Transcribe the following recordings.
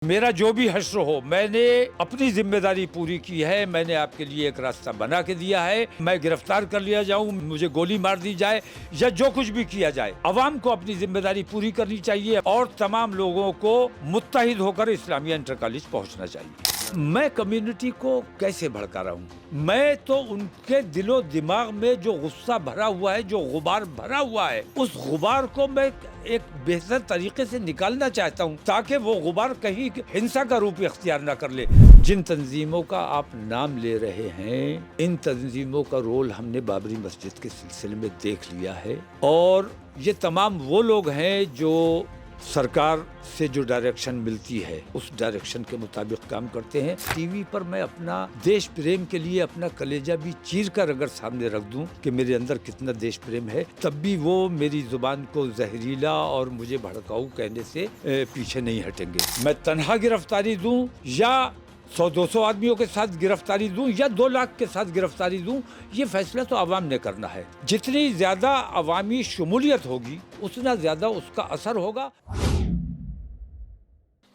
मेरा जो भी हश्र हो, मैंने अपनी जिम्मेदारी पूरी की है। मैंने आपके लिए एक रास्ता बना के दिया है। मैं गिरफ्तार कर लिया जाऊं, मुझे गोली मार दी जाए या जो कुछ भी किया जाए, अवाम को अपनी जिम्मेदारी पूरी करनी चाहिए और तमाम लोगों को मुत्तहिद होकर इस्लामिया इंटर कॉलेज पहुंचना चाहिए। मैं कम्युनिटी को कैसे भड़का रहा हूँ? मैं तो उनके दिलो दिमाग में जो गुस्सा भरा हुआ है, जो गुबार भरा हुआ है, उस गुबार को मैं एक बेहतर तरीके से निकालना चाहता हूँ ताकि वो गुबार कहीं हिंसा का रूप इख्तियार न कर ले। जिन तंजीमों का आप नाम ले रहे हैं, इन तंजीमों का रोल हमने बाबरी मस्जिद के सिलसिले में देख लिया है और ये तमाम वो लोग हैं जो सरकार से जो डायरेक्शन मिलती है उस डायरेक्शन के मुताबिक काम करते हैं। टीवी पर मैं अपना देश प्रेम के लिए अपना कलेजा भी चीर कर अगर सामने रख दूं कि मेरे अंदर कितना देश प्रेम है, तब भी वो मेरी जुबान को जहरीला और मुझे भड़काऊ कहने से पीछे नहीं हटेंगे। मैं तन्हा गिरफ्तारी दूं या 100-200 आदमियों के साथ गिरफ्तारी दूं या 2 लाख के साथ गिरफ्तारी दूं, ये फैसला तो आवाम ने करना है। जितनी ज्यादा अवामी शमूलियत होगी उतना ज्यादा उसका असर होगा।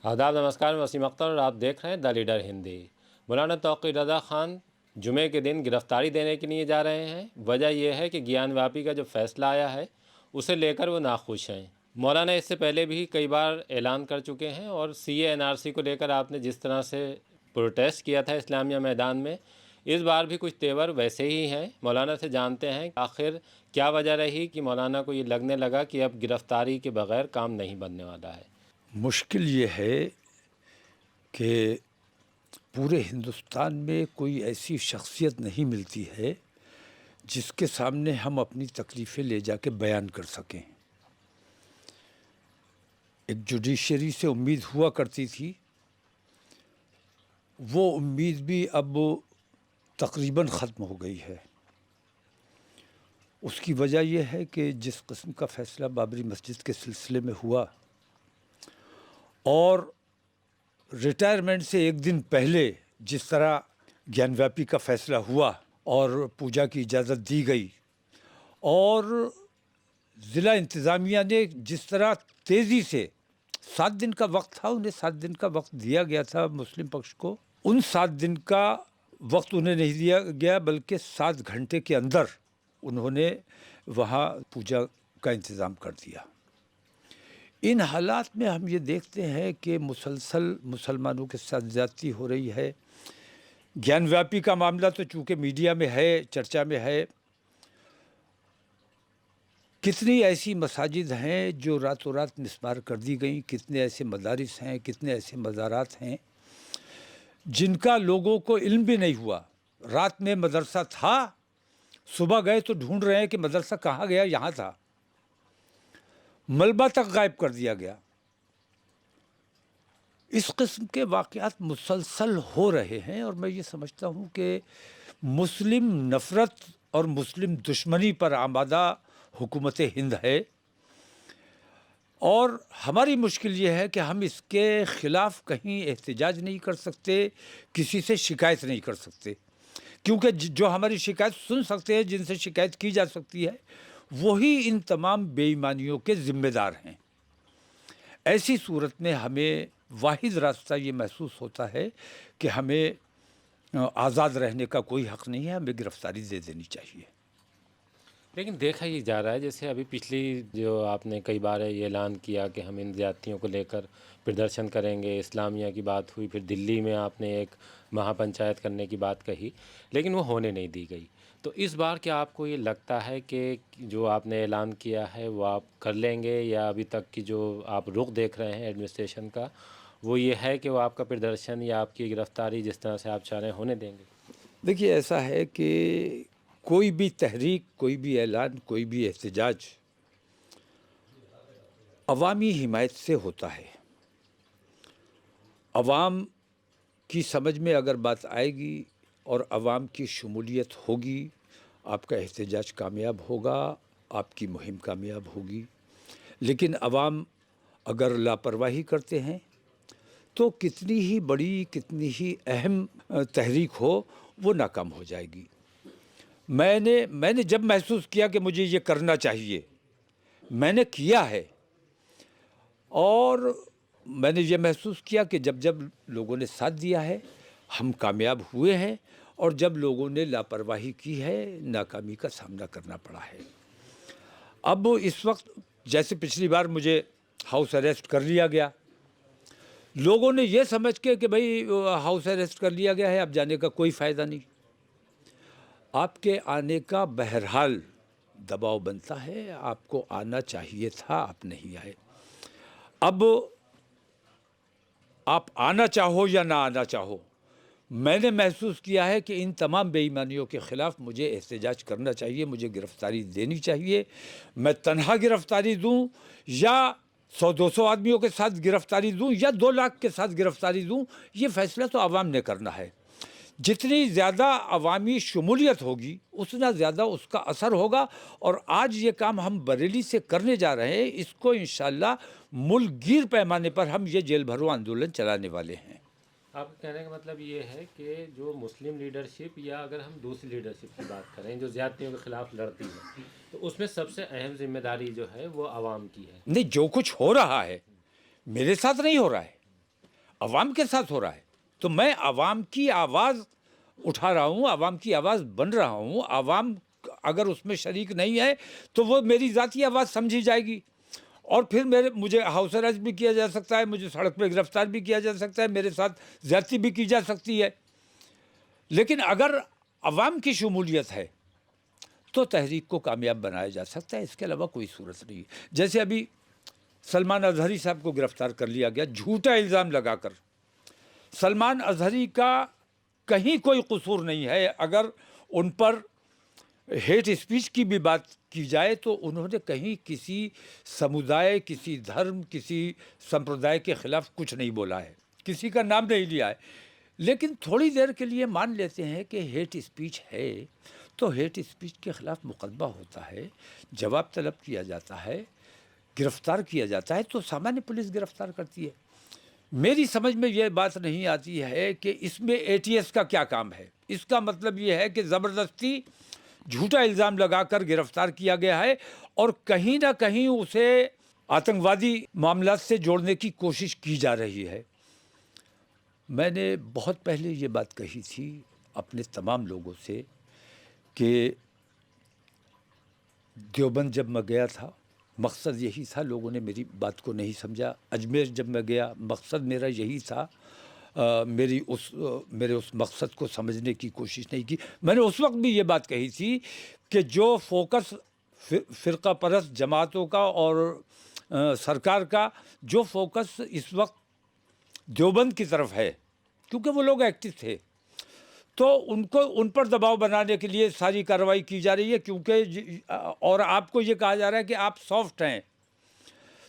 आदाब, नमस्कार। वसीम अख्तर और आप देख रहे हैं द लीडर हिंदी। मौलाना तौक़ीर रज़ा ख़ान जुमे के दिन गिरफ़्तारी देने के लिए जा रहे हैं। वजह यह है कि ज्ञानवापी का जो फ़ैसला आया है उसे लेकर वो नाखुश हैं। मौलाना इससे पहले भी कई बार ऐलान कर चुके हैं और CA NRC को लेकर आपने जिस तरह से प्रोटेस्ट किया था इस्लामिया मैदान में, इस बार भी कुछ तेवर वैसे ही हैं। मौलाना से जानते हैं आखिर क्या वजह रही कि मौलाना को ये लगने लगा कि अब गिरफ़्तारी के बग़ैर काम नहीं बनने वाला है। मुश्किल ये है कि पूरे हिंदुस्तान में कोई ऐसी शख्सियत नहीं मिलती है जिसके सामने हम अपनी तकलीफ़ें ले जाके बयान कर सकें। एक जुडिशरी से उम्मीद हुआ करती थी, वो उम्मीद भी अब तकरीबन ख़त्म हो गई है। उसकी वजह यह है कि जिस किस्म का फ़ैसला बाबरी मस्जिद के सिलसिले में हुआ और रिटायरमेंट से एक दिन पहले जिस तरह ज्ञानव्यापी का फ़ैसला हुआ और पूजा की इजाज़त दी गई और ज़िला इंतज़ामिया ने जिस तरह तेज़ी से 7 दिन का वक्त था, उन्हें 7 दिन का वक्त दिया गया था मुस्लिम पक्ष को, उन 7 दिन का वक्त उन्हें नहीं दिया गया बल्कि 7 घंटे के अंदर उन्होंने वहाँ पूजा का इंतज़ाम कर दिया। इन हालात में हम ये देखते हैं कि मुसलसल मुसलमानों के साथ ज़्यादती हो रही है। ज्ञानव्यापी का मामला तो चूँकि मीडिया में है, चर्चा में है। कितनी ऐसी मसाजिद हैं जो रातों रात मिसमार कर दी गई, कितने ऐसे मदारिस हैं, कितने ऐसे मज़ारात हैं जिनका लोगों को इल्म भी नहीं हुआ। रात में मदरसा था, सुबह गए तो ढूंढ रहे हैं कि मदरसा कहाँ गया, यहाँ था। मलबा तक गायब कर दिया गया। इस किस्म के वाक़यात मुसलसल हो रहे हैं और मैं ये समझता हूँ कि मुस्लिम नफ़रत और मुस्लिम दुश्मनी पर आमादा हुकूमत हिंद है और हमारी मुश्किल ये है कि हम इसके ख़िलाफ़ कहीं एहतजाज नहीं कर सकते, किसी से शिकायत नहीं कर सकते, क्योंकि जो हमारी शिकायत सुन सकते हैं, जिनसे शिकायत की जा सकती है, वही इन तमाम बेईमानियों के ज़िम्मेदार हैं। ऐसी सूरत में हमें वाहिद रास्ता ये महसूस होता है कि हमें आज़ाद रहने का कोई हक़ नहीं है, हमें गिरफ़्तारी दे देनी चाहिए। लेकिन देखा ये जा रहा है जैसे अभी पिछली जो आपने कई बार ये ऐलान किया कि हम इन ज़्यादतियों को लेकर प्रदर्शन करेंगे, इस्लामिया की बात हुई, फिर दिल्ली में आपने एक महापंचायत करने की बात कही, लेकिन वो होने नहीं दी गई। तो इस बार क्या आपको ये लगता है कि जो आपने ऐलान किया है वो आप कर लेंगे, या अभी तक की जो आप रुख देख रहे हैं एडमिनिस्ट्रेशन का वो ये है कि वो आपका प्रदर्शन या आपकी गिरफ़्तारी जिस तरह से आप चाह रहे हैं होने देंगे? देखिए, ऐसा है कि कोई भी तहरीक, कोई भी ऐलान, कोई भी एहतजाज अवामी हिमायत से होता है। अवाम की समझ में अगर बात आएगी और अवाम की शमूलियत होगी, आपका एहतजाज कामयाब होगा, आपकी मुहिम कामयाब होगी। लेकिन अवाम अगर लापरवाही करते हैं तो कितनी ही बड़ी, कितनी ही अहम तहरीक हो, वो नाकाम हो जाएगी। मैंने जब महसूस किया कि मुझे ये करना चाहिए, मैंने किया है और मैंने ये महसूस किया कि जब जब लोगों ने साथ दिया है हम कामयाब हुए हैं, और जब लोगों ने लापरवाही की है नाकामी का सामना करना पड़ा है। अब इस वक्त जैसे पिछली बार मुझे हाउस अरेस्ट कर लिया गया, लोगों ने ये समझ के कि भाई हाउस अरेस्ट कर लिया गया है, अब जाने का कोई फ़ायदा नहीं। आपके आने का बहरहाल दबाव बनता है, आपको आना चाहिए था, आप नहीं आए। अब आप आना चाहो या ना आना चाहो, मैंने महसूस किया है कि इन तमाम बेईमानियों के ख़िलाफ़ मुझे एहतजाज करना चाहिए, मुझे गिरफ़्तारी देनी चाहिए। मैं तन्हा गिरफ़्तारी दूं या 100-200 आदमियों के साथ गिरफ़्तारी दूं या 2 लाख के साथ गिरफ़्तारी दूं, ये फ़ैसला तो आवाम ने करना है। जितनी ज़्यादा अवामी शमूलियत होगी उतना ज़्यादा उसका असर होगा, और आज ये काम हम बरेली से करने जा रहे हैं, इसको इंशाअल्लाह मुल्कगीर पैमाने पर हम ये जेल भरो आंदोलन चलाने वाले हैं। आपके कहने का मतलब ये है कि जो मुस्लिम लीडरशिप या अगर हम दूसरी लीडरशिप की बात करें जो ज़्यादतियों के ख़िलाफ़ लड़ती है, तो उसमें सबसे अहम जिम्मेदारी जो है वो आवाम की है। नहीं, जो कुछ हो रहा है मेरे साथ नहीं हो रहा है, अवाम के साथ हो रहा है, तो मैं अवाम की आवाज़ उठा रहा हूँ, अवाम की आवाज़ बन रहा हूँ। अवाम अगर उसमें शरीक नहीं है तो वो मेरी ज़ाती आवाज़ समझी जाएगी, और फिर मुझे हाउस अरेस्ट भी किया जा सकता है, मुझे सड़क पे गिरफ्तार भी किया जा सकता है, मेरे साथ ज़्यादती भी की जा सकती है। लेकिन अगर अवाम की शमूलियत है तो तहरीक को कामयाब बनाया जा सकता है, इसके अलावा कोई सूरत नहीं है। जैसे अभी सलमान अजहरी साहब को गिरफ्तार कर लिया गया झूठा इल्ज़ाम लगाकर। सलमान अजहरी का कहीं कोई कसूर नहीं है। अगर उन पर हेट स्पीच की भी बात की जाए तो उन्होंने कहीं किसी समुदाय, किसी धर्म, किसी संप्रदाय के ख़िलाफ़ कुछ नहीं बोला है, किसी का नाम नहीं लिया है। लेकिन थोड़ी देर के लिए मान लेते हैं कि हेट स्पीच है, तो हेट स्पीच के ख़िलाफ़ मुकदमा होता है, जवाब तलब किया जाता है, गिरफ़्तार किया जाता है, तो सामान्य पुलिस गिरफ़्तार करती है। मेरी समझ में ये बात नहीं आती है कि इसमें एटीएस का क्या काम है। इसका मतलब ये है कि ज़बरदस्ती झूठा इल्ज़ाम लगाकर गिरफ़्तार किया गया है और कहीं ना कहीं उसे आतंकवादी मामला से जोड़ने की कोशिश की जा रही है। मैंने बहुत पहले ये बात कही थी अपने तमाम लोगों से कि देवबंद जब मैं गया था मकसद यही था, लोगों ने मेरी बात को नहीं समझा। अजमेर जब मैं गया मकसद मेरा यही था, मेरे उस मकसद को समझने की कोशिश नहीं की। मैंने उस वक्त भी ये बात कही थी कि जो फोकस फ़िरका परस्त जमातों का और सरकार का जो फोकस इस वक्त देवबंद की तरफ है, क्योंकि वो लोग एक्टिव थे, तो उन पर दबाव बनाने के लिए सारी कार्रवाई की जा रही है। क्योंकि और आपको ये कहा जा रहा है कि आप सॉफ्ट हैं,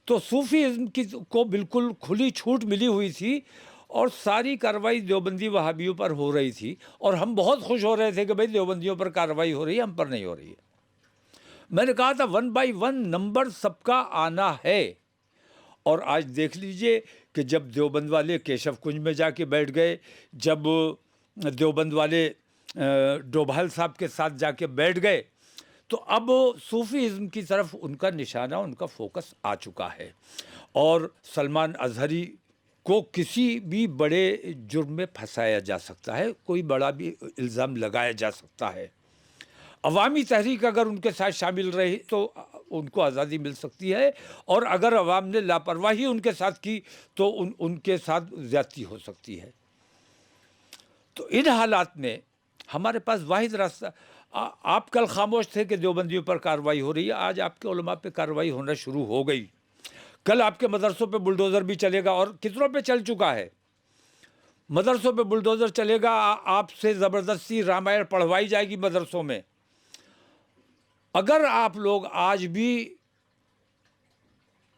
तो सूफीज़्म को बिल्कुल खुली छूट मिली हुई थी और सारी कार्रवाई देवबंदी वहाबियों पर हो रही थी, और हम बहुत खुश हो रहे थे कि भाई देवबंदियों पर कार्रवाई हो रही है, हम पर नहीं हो रही है। मैंने कहा था 1 बाय 1 नंबर सबका आना है। और आज देख लीजिए कि जब देवबंद वाले केशव कुंज में जाके बैठ गए, जब देवबंद वाले डोभाल साहब के साथ जाके बैठ गए, तो अब सूफीज़्म की तरफ उनका निशाना, उनका फोकस आ चुका है। और सलमान अजहरी को किसी भी बड़े जुर्म में फंसाया जा सकता है, कोई बड़ा भी इल्ज़ाम लगाया जा सकता है। अवामी तहरीक अगर उनके साथ शामिल रही तो उनको आज़ादी मिल सकती है, और अगर अवाम ने लापरवाही उनके साथ की तो उनके साथ ज़्यादती हो सकती है। तो इन हालात में हमारे पास वाहिद रास्ता, आप कल खामोश थे कि देवबंदियों पर कार्रवाई हो रही है, आज आपके उलमा पे कार्रवाई होना शुरू हो गई। कल आपके मदरसों पे बुलडोज़र भी चलेगा, और कितनों पे चल चुका है। मदरसों पे बुलडोज़र चलेगा, आपसे ज़बरदस्ती रामायण पढ़वाई जाएगी मदरसों में। अगर आप लोग आज भी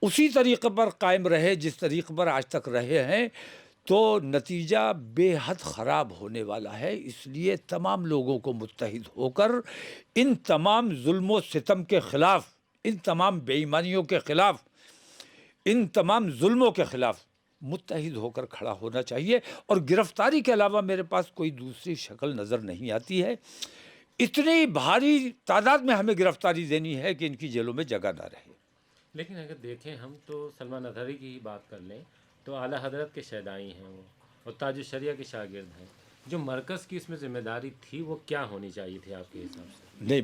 उसी तरीक़े पर कायम रहे जिस तरीक़े पर आज तक रहे हैं, तो नतीजा बेहद ख़राब होने वाला है। इसलिए तमाम लोगों को मुत्तहिद होकर इन तमाम जुल्म व सितम के ख़िलाफ़, इन तमाम बेईमानियों के ख़िलाफ़, इन तमाम जुल्मों के ख़िलाफ़ मुत्तहिद होकर खड़ा होना चाहिए। और गिरफ़्तारी के अलावा मेरे पास कोई दूसरी शक्ल नज़र नहीं आती है। इतनी भारी तादाद में हमें गिरफ़्तारी देनी है कि इनकी जेलों में जगह ना रहे। लेकिन अगर देखें हम तो सलमान अजहरी की ही बात कर लें तो आला हजरत के शहदाई हैं वो, और ताज शरिया के शागिर्द हैं। जो मरकज़ की इसमें ज़िम्मेदारी थी वो क्या होनी चाहिए थी आपके हिसाब से? नहीं,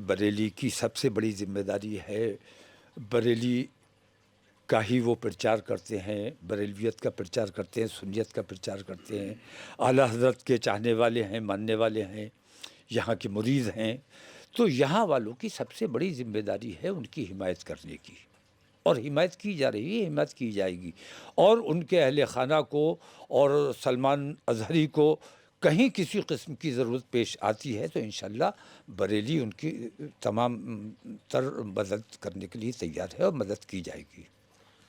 बरेली की सबसे बड़ी जिम्मेदारी है, बरेली का ही वो प्रचार करते हैं, बरेलवियत का प्रचार करते हैं, सुन्नियत का प्रचार करते हैं, आला हज़रत के चाहने वाले हैं, मानने वाले हैं, यहाँ के मुरीद हैं। तो यहाँ वालों की सबसे बड़ी जिम्मेदारी है उनकी हिमायत करने की, और हिमायत की जा रही है, हिमायत की जाएगी। और उनके अहले खाना को और सलमान अज़हरी को कहीं किसी किस्म की ज़रूरत पेश आती है तो इंशाअल्लाह बरेली उनकी तमाम तर मदद करने के लिए तैयार है और मदद की जाएगी।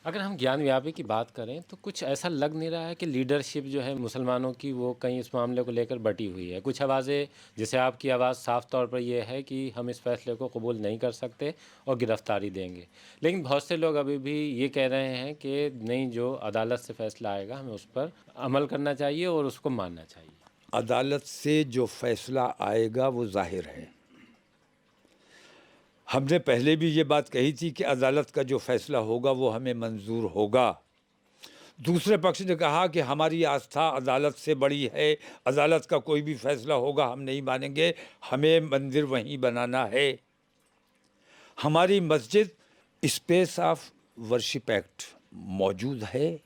अगर हम ज्ञान व्यापी की बात करें तो कुछ ऐसा लग नहीं रहा है कि लीडरशिप जो है मुसलमानों की वो कहीं इस मामले को लेकर बटी हुई है। कुछ आवाज़ें, जैसे आपकी आवाज़ साफ तौर पर ये है कि हम इस फैसले को कबूल नहीं कर सकते और गिरफ्तारी देंगे, लेकिन बहुत से लोग अभी भी ये कह रहे हैं कि नहीं, जो अदालत से फैसला आएगा हमें उस पर अमल करना चाहिए और उसको मानना चाहिए। अदालत से जो फैसला आएगा वो जाहिर है। हमने पहले भी ये बात कही थी कि अदालत का जो फैसला होगा वो हमें मंजूर होगा। दूसरे पक्ष ने कहा कि हमारी आस्था अदालत से बड़ी है, अदालत का कोई भी फैसला होगा हम नहीं मानेंगे, हमें मंदिर वहीं बनाना है। हमारी मस्जिद स्पेस ऑफ वर्शिप एक्ट मौजूद है।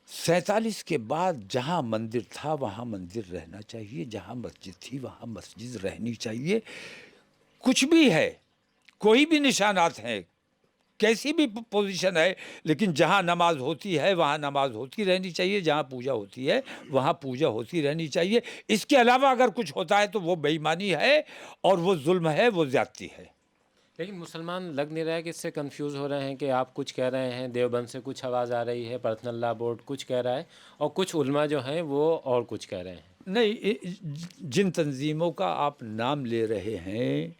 47 के बाद जहाँ मंदिर था वहाँ मंदिर रहना चाहिए, जहाँ मस्जिद थी वहाँ मस्जिद रहनी चाहिए। कुछ भी है, कोई भी निशानात हैं, कैसी भी पोजीशन है, लेकिन जहाँ नमाज होती है वहाँ नमाज होती रहनी चाहिए, जहाँ पूजा होती है वहाँ पूजा होती रहनी चाहिए। इसके अलावा अगर कुछ होता है तो वो बेईमानी है और वो जुल्म है, वो ज़्यादती है। लेकिन मुसलमान लग नहीं रहा है कि इससे कंफ्यूज हो रहे हैं कि आप कुछ कह रहे हैं, देवबंद से कुछ आवाज़ आ रही है, पर्सनल लॉ बोर्ड कुछ कह रहा है, और कुछ उलमा जो हैं वो और कुछ कह रहे हैं। नहीं, जिन तंजीमों का आप नाम ले रहे हैं,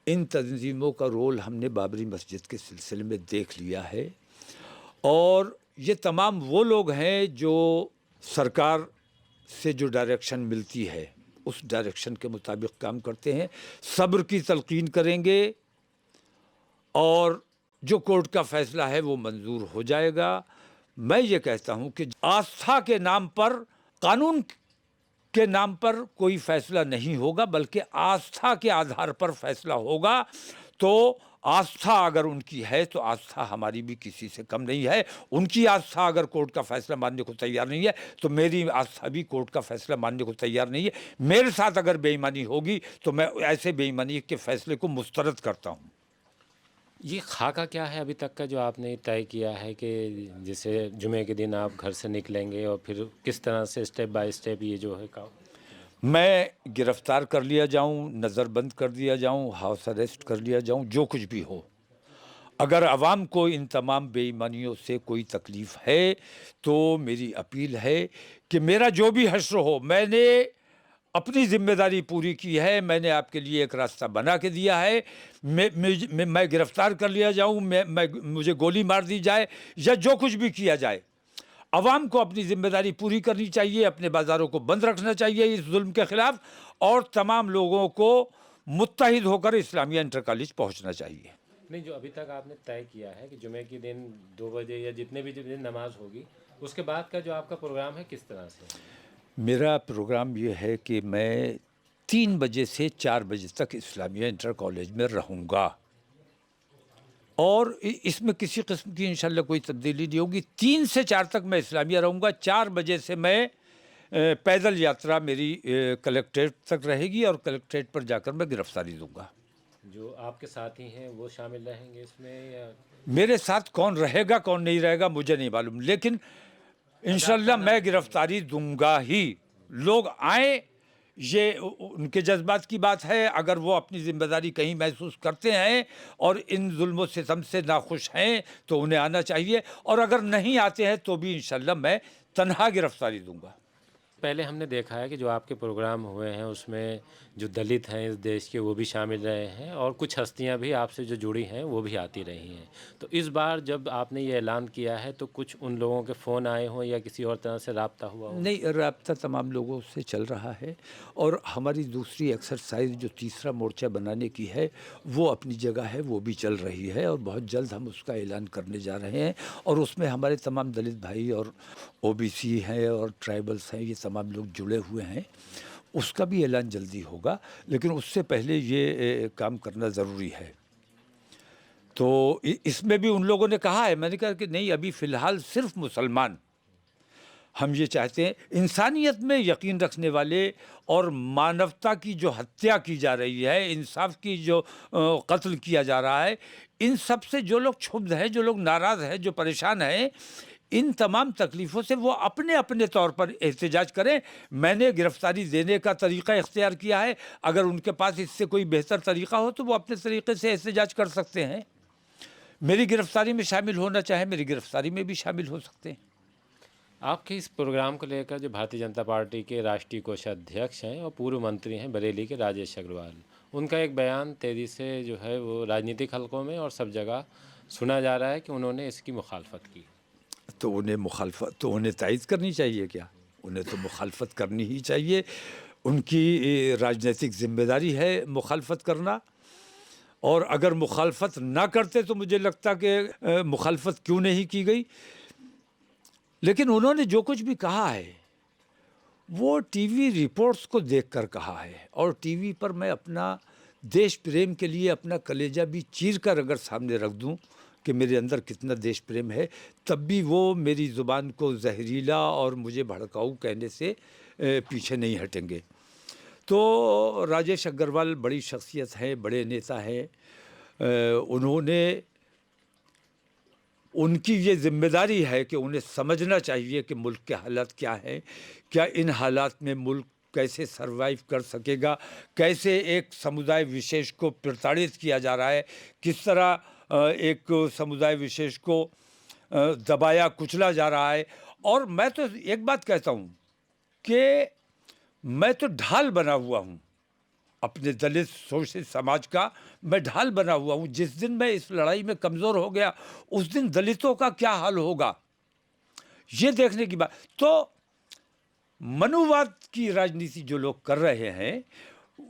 इन तंजीमों का रोल हमने बाबरी मस्जिद के सिलसिले में देख लिया है, और ये तमाम वो लोग हैं जो सरकार से जो डायरेक्शन मिलती है उस डायरेक्शन के मुताबिक काम करते हैं, सब्र की तलकीन करेंगे और जो कोर्ट का फैसला है वो मंजूर हो जाएगा। मैं ये कहता हूँ कि आस्था के नाम पर, कानून के नाम पर कोई फैसला नहीं होगा, बल्कि आस्था के आधार पर फैसला होगा। तो आस्था अगर उनकी है तो आस्था हमारी भी किसी से कम नहीं है। उनकी आस्था अगर कोर्ट का फैसला मानने को तैयार नहीं है तो मेरी आस्था भी कोर्ट का फैसला मानने को तैयार नहीं है। मेरे साथ अगर बेईमानी होगी तो मैं ऐसे बेईमानी के फैसले को मुस्तरद करता हूँ। ये खाका क्या है अभी तक का जो आपने तय किया है कि जैसे जुमे के दिन आप घर से निकलेंगे और फिर किस तरह से स्टेप बाय स्टेप ये जो है काम? मैं गिरफ्तार कर लिया जाऊं, नज़रबंद कर दिया जाऊं, हाउस अरेस्ट कर लिया जाऊं, जो कुछ भी हो, अगर आवाम को इन तमाम बेईमानियों से कोई तकलीफ़ है तो मेरी अपील है कि मेरा जो भी हश्र हो, मैंने अपनी जिम्मेदारी पूरी की है, मैंने आपके लिए एक रास्ता बना के दिया है। मैं गिरफ्तार कर लिया जाऊं, मुझे गोली मार दी जाए या जो कुछ भी किया जाए, अवाम को अपनी जिम्मेदारी पूरी करनी चाहिए, अपने बाज़ारों को बंद रखना चाहिए इस जुल्म के ख़िलाफ़, और तमाम लोगों को मुत्तहिद होकर इस्लामिया इंटर कॉलेज पहुँचना चाहिए। नहीं, जो अभी तक आपने तय किया है कि जुमे के दिन 2 बजे या जितने भी दिन नमाज होगी, उसके बाद का जो आपका प्रोग्राम है किस तरह से? मेरा प्रोग्राम ये है कि मैं 3 बजे से 4 बजे तक इस्लामिया इंटर कॉलेज में रहूँगा, और इसमें किसी किस्म की इंशाल्लाह कोई तब्दीली नहीं होगी। 3 से 4 तक मैं इस्लामिया रहूँगा। 4 बजे से मैं पैदल यात्रा मेरी कलेक्ट्रेट तक रहेगी और कलेक्ट्रेट पर जाकर मैं गिरफ्तारी दूँगा। जो आपके साथी हैं वो शामिल रहेंगे इसमें, या मेरे साथ कौन रहेगा कौन नहीं रहेगा मुझे नहीं मालूम, लेकिन इंशाल्लाह मैं गिरफ्तारी दूंगा ही। लोग आए, ये उनके जज्बात की बात है। अगर वो अपनी ज़िम्मेदारी कहीं महसूस करते हैं और इन जुल्मों सितम से नाखुश हैं तो उन्हें आना चाहिए, और अगर नहीं आते हैं तो भी इंशाल्लाह मैं तन्हा गिरफ्तारी दूंगा। पहले हमने देखा है कि जो आपके प्रोग्राम हुए हैं उसमें जो दलित हैं इस देश के वो भी शामिल रहे हैं और कुछ हस्तियां भी आपसे जो जुड़ी हैं वो भी आती रही हैं। तो इस बार जब आपने ये ऐलान किया है तो कुछ उन लोगों के फ़ोन आए हों या किसी और तरह से राब्ता हुआ हो? नहीं, राब्ता तमाम लोगों से चल रहा है और हमारी दूसरी एक्सरसाइज जो तीसरा मोर्चा बनाने की है वो अपनी जगह है, वो भी चल रही है और बहुत जल्द हम उसका ऐलान करने जा रहे हैं और उसमें हमारे तमाम दलित भाई और ओबीसी हैं और ट्राइबल्स हैं, ये तमाम लोग जुड़े हुए हैं। उसका भी ऐलान जल्दी होगा, लेकिन उससे पहले ये काम करना ज़रूरी है। तो इसमें भी उन लोगों ने कहा है, मैंने कहा कि नहीं, अभी फ़िलहाल सिर्फ मुसलमान हम ये चाहते हैं। इंसानियत में यकीन रखने वाले और मानवता की जो हत्या की जा रही है, इंसाफ की जो कत्ल किया जा रहा है, इन सब से जो लोग क्षुब्ध हैं, जो लोग नाराज़ हैं, जो परेशान हैं, इन तमाम तकलीफ़ों से वो अपने अपने तौर पर एहतजाज करें। मैंने गिरफ्तारी देने का तरीक़ा इख्तियार किया है, अगर उनके पास इससे कोई बेहतर तरीक़ा हो तो वो अपने तरीक़े से एहतजाज कर सकते हैं। मेरी गिरफ्तारी में शामिल होना चाहे, मेरी गिरफ्तारी में भी शामिल हो सकते हैं। आपके इस प्रोग्राम को लेकर जो भारतीय जनता पार्टी के राष्ट्रीय कोषाध्यक्ष हैं और पूर्व मंत्री हैं बरेली के राजेश अग्रवाल, उनका एक बयान तेज़ी से जो है वो राजनीतिक हलकों में और सब जगह सुना जा रहा है कि उन्होंने इसकी मुखालफत की। तो उन्हें तायद करनी चाहिए क्या? उन्हें तो मुखालफत करनी ही चाहिए। उनकी राजनीतिक ज़िम्मेदारी है मुखालफत करना, और अगर मुखालफत ना करते तो मुझे लगता कि मुखालफत क्यों नहीं की गई। लेकिन उन्होंने जो कुछ भी कहा है वो टीवी रिपोर्ट्स को देखकर कहा है, और टीवी पर मैं अपना देश प्रेम के लिए अपना कलेजा भी चीर कर अगर सामने रख दूं कि मेरे अंदर कितना देश प्रेम है, तब भी वो मेरी ज़ुबान को जहरीला और मुझे भड़काऊ कहने से पीछे नहीं हटेंगे। तो राजेश अग्रवाल बड़ी शख्सियत है, बड़े नेता हैं। उन्होंने, उनकी ये ज़िम्मेदारी है कि उन्हें समझना चाहिए कि मुल्क के हालात क्या हैं, क्या इन हालात में मुल्क कैसे सरवाइव कर सकेगा, कैसे एक समुदाय विशेष को प्रताड़ित किया जा रहा है, किस तरह एक समुदाय विशेष को दबाया कुचला जा रहा है। और मैं तो एक बात कहता हूँ कि मैं तो ढाल बना हुआ हूँ, अपने दलित शोषित समाज का मैं ढाल बना हुआ हूँ। जिस दिन मैं इस लड़ाई में कमज़ोर हो गया, उस दिन दलितों का क्या हाल होगा, ये देखने की बात। तो मनुवाद की राजनीति जो लोग कर रहे हैं,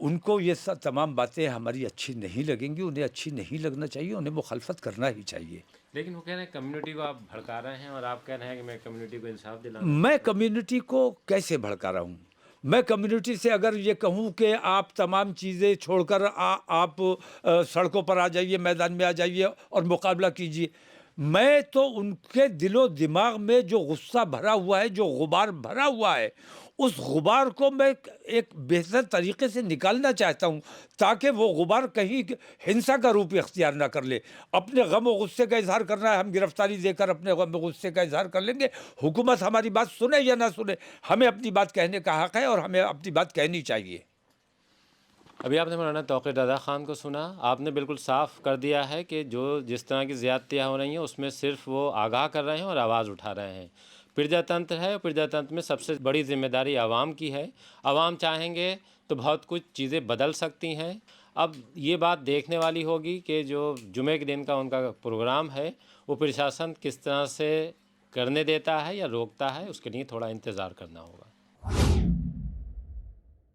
उनको ये सब तमाम बातें हमारी अच्छी नहीं लगेंगी, उन्हें अच्छी नहीं लगना चाहिए, उन्हें मुखालफत करना ही चाहिए। लेकिन वो कह रहे हैं कम्युनिटी को आप भड़का रहे हैं और आप कह रहे हैं कि मैं कम्युनिटी को इंसाफ दिलाना। मैं कम्युनिटी को कैसे भड़का रहा हूँ? मैं कम्युनिटी से अगर ये कहूँ कि आप तमाम चीज़ें छोड़कर आप सड़कों पर आ जाइए, मैदान में आ जाइए और मुकाबला कीजिए, मैं तो उनके दिलो दिमाग में जो गुस्सा भरा हुआ है, जो गुबार भरा हुआ है, उस गुबार को मैं एक बेहतर तरीके से निकालना चाहता हूँ, ताकि वो गुबार कहीं हिंसा का रूप इख्तियार ना कर ले। अपने गम और गुस्से का इजहार करना है, हम गिरफ्तारी देकर अपने गम और गुस्से का इजहार कर लेंगे। हुकूमत हमारी बात सुने या ना सुने, हमें अपनी बात कहने का हक़ है और हमें अपनी बात कहनी चाहिए। अभी आपने मौलाना तौक़ीर रज़ा ख़ान को सुना, आपने बिल्कुल साफ़ कर दिया है कि जो जिस तरह की ज़्यादतियाँ हो रही हैं उसमें सिर्फ़ वो आगाह कर रहे हैं और आवाज़ उठा रहे हैं। प्रजातंत्र है, प्रजातंत्र में सबसे बड़ी ज़िम्मेदारी आवाम की है। आवाम चाहेंगे तो बहुत कुछ चीज़ें बदल सकती हैं। अब ये बात देखने वाली होगी कि जो जुमे के दिन का उनका प्रोग्राम है वो प्रशासन किस तरह से करने देता है या रोकता है, उसके लिए थोड़ा इंतज़ार करना होगा।